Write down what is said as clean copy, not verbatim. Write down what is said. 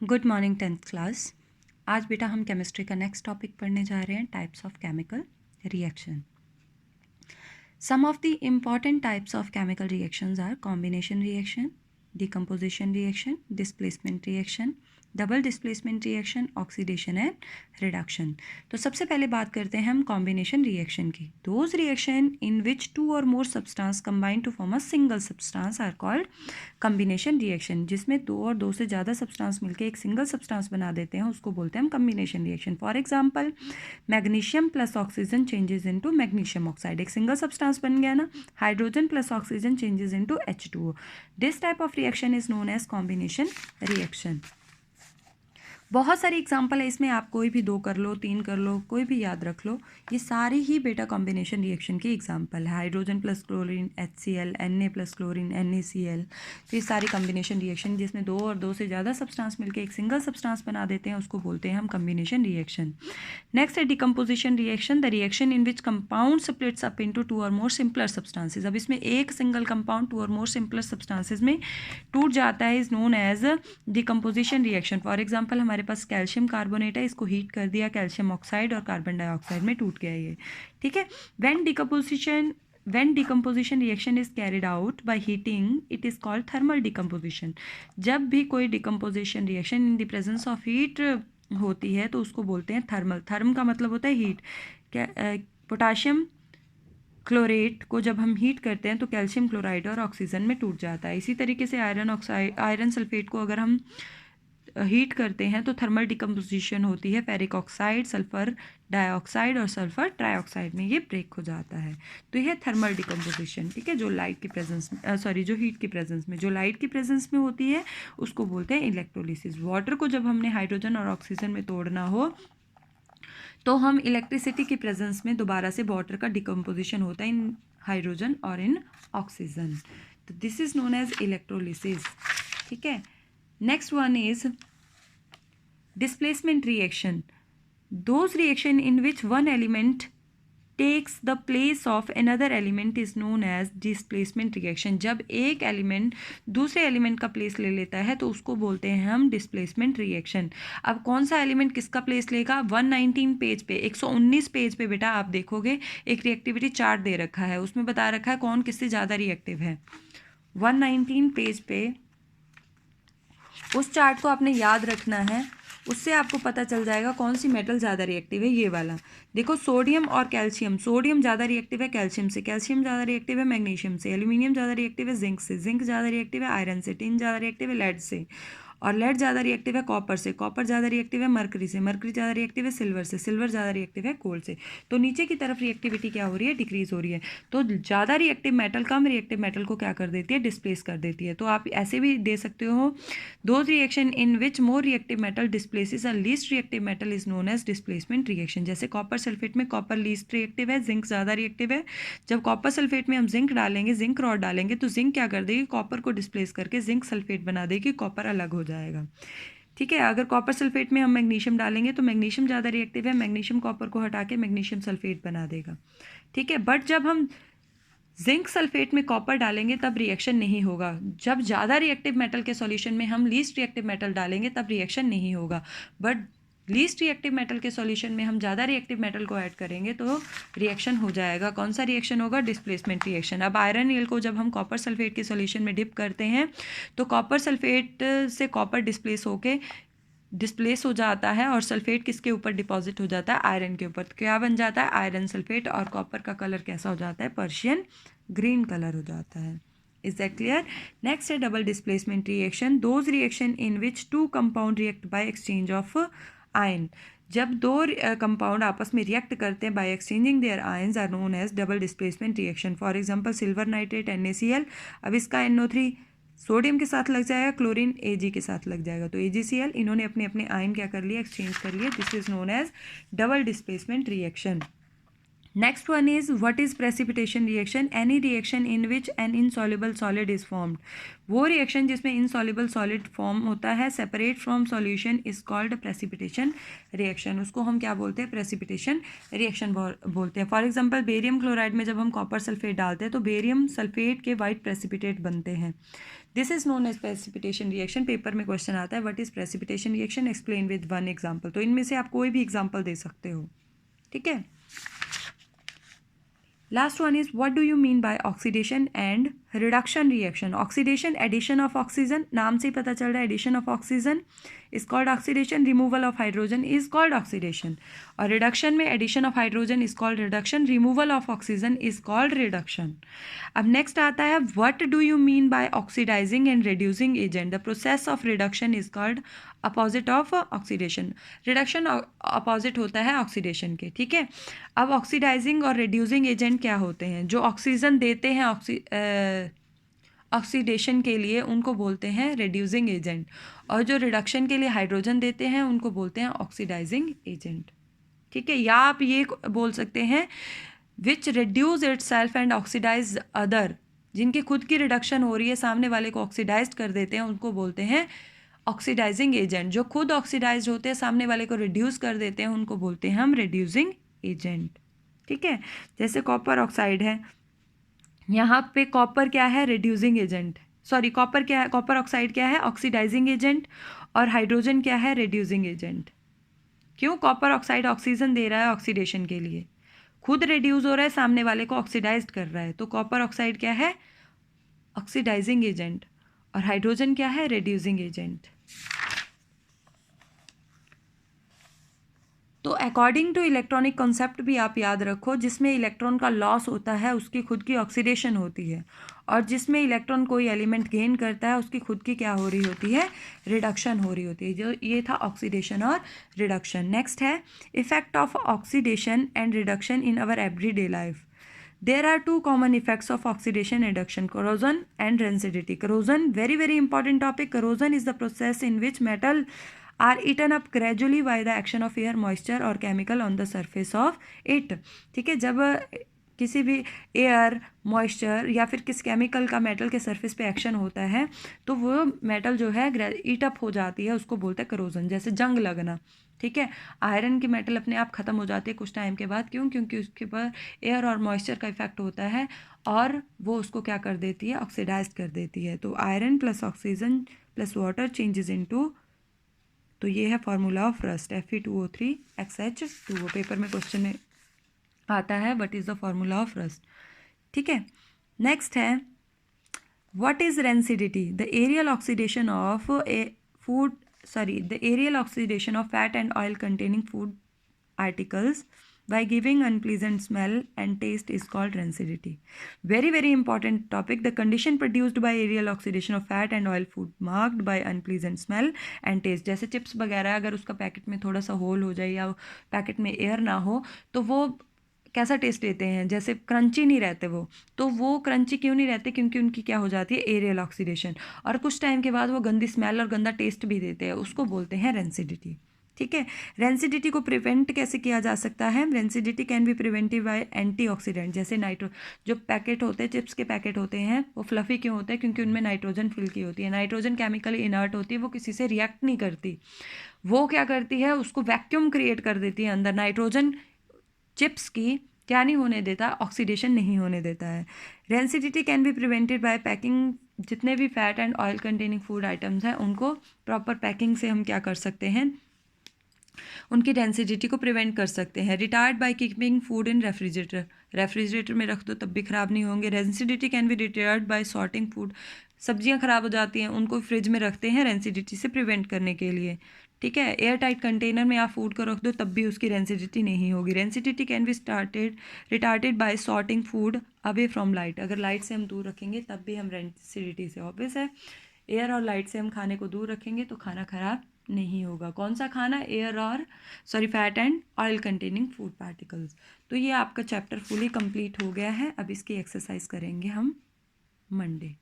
Good morning 10th class. आज बेटा हम केमिस्ट्री का नेक्स्ट टॉपिक पढ़ने जा रहे हैं, types of chemical reaction. Some of the important types of chemical reactions are combination reaction, decomposition reaction, displacement reaction, double displacement reaction, oxidation and reduction. तो सबसे पहले बात करते हैं हम कॉम्बिनेशन रिएक्शन की। Those reaction in which two or more substance combine to form a single substance are called combination reaction. जिसमें दो और दो से ज़्यादा सब्सटेंस मिलकर एक सिंगल सब्सटेंस बना देते हैं, उसको बोलते हैं हम combination reaction. For example, magnesium plus oxygen changes into magnesium oxide, एक सिंगल सब्सटेंस बन गया ना। Hydrogen plus oxygen changes into H2O। This type of reaction is known as combination reaction. बहुत सारी एग्जाम्पल है इसमें, आप कोई भी 2 कर लो, 3 कर लो, कोई भी याद रख लो। ये सारी ही बेटा कॉम्बिनेशन रिएक्शन की एग्जाम्पल है। Hydrogen plus chlorine HCl, Na plus chlorine NaCl। तो ये सारी कॉम्बिनेशन रिएक्शन जिसमें दो और दो से ज़्यादा सब्सटेंस मिलकर एक सिंगल सब्सटेंस बना देते हैं, उसको बोलते हैं हम कॉम्बिनेशन रिएक्शन। नेक्स्ट है decomposition reaction, the reaction in which compound splits up into 2 और मोर सिंपलर सब्सटेंसेज। अब इसमें एक सिंगल कंपाउंड 2 और मोर सिंपलर सब्सटेंसेज में टूट जाता है, is known as decomposition reaction. For example, हमारे पास कैल्शियम कार्बोनेट है, इसको हीट कर दिया, कैल्शियम ऑक्साइड और कार्बन डाइऑक्साइड में टूट गया ये, ठीक है। When decomposition reaction is carried out by heating, it is called thermal decomposition। जब भी कोई decomposition reaction in the presence of heat होती है तो उसको बोलते हैं थर्मल। थर्म का मतलब होता है हीट। पोटाशियम क्लोरेट को जब हम हीट करते हैं तो कैल्शियम क्लोराइड और ऑक्सीजन में टूट जाता है। इसी तरीके से आयरन सल्फेट को अगर हम हीट करते हैं तो थर्मल डिकम्पोजिशन होती है, फेरिक ऑक्साइड, सल्फर डाइऑक्साइड और सल्फर ट्राइऑक्साइड में ये ब्रेक हो जाता है। तो यह थर्मल डिकम्पोजिशन, ठीक है, जो लाइट की प्रेजेंस में जो हीट की प्रेजेंस में, जो लाइट की प्रेजेंस में होती है उसको बोलते हैं इलेक्ट्रोलिसिस। वाटर को जब हमने हाइड्रोजन और ऑक्सीजन में तोड़ना हो तो हम इलेक्ट्रिसिटी की प्रेजेंस में दोबारा से वाटर का डिकम्पोजिशन होता है इन हाइड्रोजन और इन ऑक्सीजन। तो this is known as electrolysis, ठीक है। Next one is displacement reaction, those reaction in which one element takes the place of another element is known as displacement reaction। जब एक element दूसरे element का place ले लेता है तो उसको बोलते हैं हम डिस्प्लेसमेंट रिएक्शन। अब कौन सा एलिमेंट किसका प्लेस लेगा? 119 पेज पे, 119 पेज पे बेटा आप देखोगे एक रिएक्टिविटी चार्ट दे रखा है, उसमें बता रखा है कौन किससे ज़्यादा रिएक्टिव है। 119 पेज पे उस चार्ट को आपने याद रखना है, उससे आपको पता चल जाएगा कौन सी मेटल ज़्यादा रिएक्टिव है। ये वाला देखो, सोडियम और कैल्शियम, सोडियम ज़्यादा रिएक्टिव है कैल्शियम से, कैल्शियम ज़्यादा रिएक्टिव है मैग्नीशियम से, एल्यूमिनियम ज़्यादा रिएक्टिव है जिंक से, जिंक ज़्यादा रिएक्टिव है आयरन से, टिन ज़्यादा रिएक्टिव है लेड से, और लेड ज़्यादा रिएक्टिव है कॉपर से, कॉपर ज़्यादा रिएक्टिव है मरकरी से, मरकरी ज़्यादा रिएक्टिव है सिल्वर से, सिल्वर ज़्यादा रिएक्टिव है गोल्ड से। तो नीचे की तरफ रिएक्टिविटी क्या हो रही है? डिक्रीज हो रही है। तो ज़्यादा रिएक्टिव मेटल कम रिएक्टिव मेटल को क्या कर देती है? डिस्प्लेस कर देती है। तो आप ऐसे भी दे सकते हो, those reaction in which more reactive metal displaces a least reactive metal is known as displacement reaction. जैसे कॉपर सल्फेट में कॉपर लीस्ट रिएक्टिव है, जिंक ज़्यादा रिएक्टिव है। जब कॉपर सल्फेट में हम जिंक डालेंगे, जिंक रॉड डालेंगे, तो जिंक क्या कर देगी? कॉपर को डिस्प्लेस करके जिंक सल्फेट बना देगी, कॉपर अलग हो जाएगा, ठीक है। अगर कॉपर सल्फेट में हम मैग्नीशियम डालेंगे तो मैग्नीशियम ज़्यादा रिएक्टिव है, मैग्नीशियम कॉपर को हटा के मैग्नीशियम सल्फेट बना देगा, ठीक है। बट जब हम जिंक सल्फेट में कॉपर डालेंगे तब रिएक्शन नहीं होगा। जब ज़्यादा रिएक्टिव मेटल के सॉल्यूशन में हम लीस्ट रिएक्टिव मेटल डालेंगे तब रिएक्शन नहीं होगा। बट लीस्ट रिएक्टिव मेटल के सॉल्यूशन में हम ज़्यादा रिएक्टिव मेटल को ऐड करेंगे तो रिएक्शन हो जाएगा। कौन सा रिएक्शन होगा? Displacement reaction. अब आयरन नील को जब हम कॉपर सल्फेट के सॉल्यूशन में डिप करते हैं तो कॉपर सल्फेट से कॉपर डिस्प्लेस हो जाता है और सल्फेट किसके ऊपर डिपॉजिट हो जाता है? आयरन के ऊपर। तो क्या बन जाता है? Iron sulphate. और कॉपर का कलर कैसा हो जाता है? पर्शियन ग्रीन कलर हो जाता है। Is that clear? नेक्स्ट है double displacement reaction, those reaction in which two compound react by exchange of ion. जब दो कंपाउंड आपस में रिएक्ट करते हैं by exchanging their ions are known as double displacement reaction. For example, silver nitrate NaCl, अब इसका NO3 sodium के साथ लग जाएगा, क्लोरीन Ag के साथ लग जाएगा, तो AgCl, इन्होंने अपने अपने आयन क्या कर लिया? एक्सचेंज कर लिया। This is known as double displacement reaction. Next one is what is precipitation reaction? Any reaction in which an insoluble solid is formed. वो रिएक्शन जिसमें insoluble solid फॉर्म होता है separate from solution is called precipitation reaction. उसको हम क्या बोलते हैं? Precipitation reaction बोलते हैं. फॉर एग्जांपल बेरियम क्लोराइड में जब हम कॉपर सल्फेट डालते हैं तो बेरियम सल्फेट के वाइट प्रेसिपिटेट बनते हैं. This is known as precipitation reaction. Paper में क्वेश्चन आता है what is precipitation reaction, explain with one example. तो इनमें से आप कोई भी एग्जाम्पल दे सकते हो. ठीक है. Last one is what do you mean by oxidation and reduction reaction? Oxidation, addition of oxygen, नाम से ही पता चल रहा है addition of oxygen is called oxidation. Removal of hydrogen is called oxidation. और reduction में addition of hydrogen is called reduction. Removal of oxygen is called reduction. अब next आता है what do you mean by oxidizing and reducing agent? The process of reduction is called opposite of oxidation. Reduction opposite होता है oxidation के. ठीक है. अब oxidising और रिड्यूसिंग एजेंट क्या होते हैं? जो ऑक्सीजन देते हैं ऑक्सीडेशन के लिए उनको बोलते हैं रिड्यूसिंग एजेंट, और जो रिडक्शन के लिए हाइड्रोजन देते हैं उनको बोलते हैं ऑक्सीडाइजिंग एजेंट. ठीक है. या आप ये बोल सकते हैं which reduce itself and oxidise other. जिनकी खुद की रिडक्शन हो रही है सामने वाले को ऑक्सीडाइज कर देते हैं उनको बोलते हैं ऑक्सीडाइजिंग एजेंट. जो खुद ऑक्सीडाइज होते हैं सामने वाले को रिड्यूस कर देते हैं उनको बोलते हैं हम रिड्यूसिंग एजेंट. ठीक है. जैसे कॉपर ऑक्साइड है, यहाँ पे कॉपर क्या है? Reducing agent. सॉरी, कॉपर क्या है? कॉपर ऑक्साइड क्या है? Oxidising agent. और हाइड्रोजन क्या है? Reducing agent. क्यों? कॉपर ऑक्साइड ऑक्सीजन दे रहा है ऑक्सीडेशन के लिए, खुद रिड्यूस हो रहा है, सामने वाले को ऑक्सीडाइज कर रहा है. तो कॉपर ऑक्साइड क्या है? Oxidising agent. और हाइड्रोजन क्या है? Reducing agent. तो अकॉर्डिंग टू इलेक्ट्रॉनिक कॉन्सेप्ट भी आप याद रखो, जिसमें इलेक्ट्रॉन का लॉस होता है उसकी खुद की ऑक्सीडेशन होती है, और जिसमें इलेक्ट्रॉन कोई एलिमेंट गेन करता है उसकी खुद की क्या हो रही होती है? रिडक्शन हो रही होती है. जो ये था ऑक्सीडेशन और रिडक्शन. नेक्स्ट है effect of oxidation and reduction in our everyday life. There are two common effects of oxidation and reduction: corrosion and rancidity. Corrosion, very very important topic. Corrosion is the process in which metal are eaten up gradually by the action of air, moisture or chemical on the surface of it. ठीक है. जब किसी भी air, moisture या फिर किस chemical का metal के सरफेस पे एक्शन होता है तो वो मेटल जो है ईट अप हो जाती है, उसको बोलते हैं करोजन. जैसे जंग लगना. ठीक है. आयरन की मेटल अपने आप ख़त्म हो जाती है कुछ टाइम के बाद. क्यों? क्योंकि उसके ऊपर एयर और मॉइस्चर का इफेक्ट होता है और वो उसको क्या कर देती है? ऑक्सीडाइज कर देती है. तो iron plus oxygen plus water changes into, तो ये है formula of rust Fe2O3XH2O. Paper में क्वेश्चन में आता है what is the formula of rust. ठीक है. नेक्स्ट है what is rancidity? The aerial oxidation of the aerial oxidation of fat and oil containing food articles by giving unpleasant smell and taste is called rancidity. Very very important topic. The condition produced by aerial oxidation of fat and oil food marked by unpleasant smell and taste. जैसे chips वगैरह अगर उसका packet में थोड़ा सा whole हो जाए या पैकेट में एयर ना हो तो वो कैसा टेस्ट देते हैं? जैसे क्रंची नहीं रहते वो. तो वो क्रंची क्यों नहीं रहते? क्योंकि उनकी क्या हो जाती है? Aerial oxidation. और कुछ टाइम के बाद वो गंदी स्मेल और गंदा टेस्ट भी देते हैं, उसको बोलते हैं रेंसिडिटी. ठीक है. रेंसिडिटी को प्रिवेंट कैसे किया जा सकता है? Rancidity can be prevented by antioxidant. जैसे जो पैकेट होते हैं, चिप्स के पैकेट होते हैं, वो फ्लफी क्यों होते हैं? क्योंकि उनमें नाइट्रोजन फिल की होती है. नाइट्रोजन केमिकली इनर्ट होती है, वो किसी से रिएक्ट नहीं करती. वो क्या करती है? उसको वैक्यूम क्रिएट कर देती है अंदर. नाइट्रोजन चिप्स की क्या नहीं होने देता? ऑक्सीडेशन नहीं होने देता है. Rancidity can be prevented by packing. जितने भी fat and oil containing food items हैं उनको प्रॉपर पैकिंग से हम क्या कर सकते हैं? उनकी डेंसिटी को प्रिवेंट कर सकते हैं. Retarded by keeping food in refrigerator. Refrigerator में रख दो तब भी ख़राब नहीं होंगे. Rancidity can be retarded by sorting food. सब्जियां ख़राब हो जाती हैं, उनको फ्रिज में रखते हैं रेंसिडिटी से प्रिवेंट करने के लिए. ठीक है. एयर टाइट कंटेनर में आप फूड को रख दो तब भी उसकी रेंसिडिटी नहीं होगी. Rancidity can be retarded by sorting food away from light. अगर लाइट से हम दूर रखेंगे तब भी हम रेंसिडिटी से, ऑब्वियस है, एयर और लाइट से हम खाने को दूर रखेंगे तो खाना ख़राब नहीं होगा. कौन सा खाना? एयर और fat and oil containing food particles. तो ये आपका चैप्टर फुली कंप्लीट हो गया है. अब इसकी एक्सरसाइज करेंगे हम मंडे.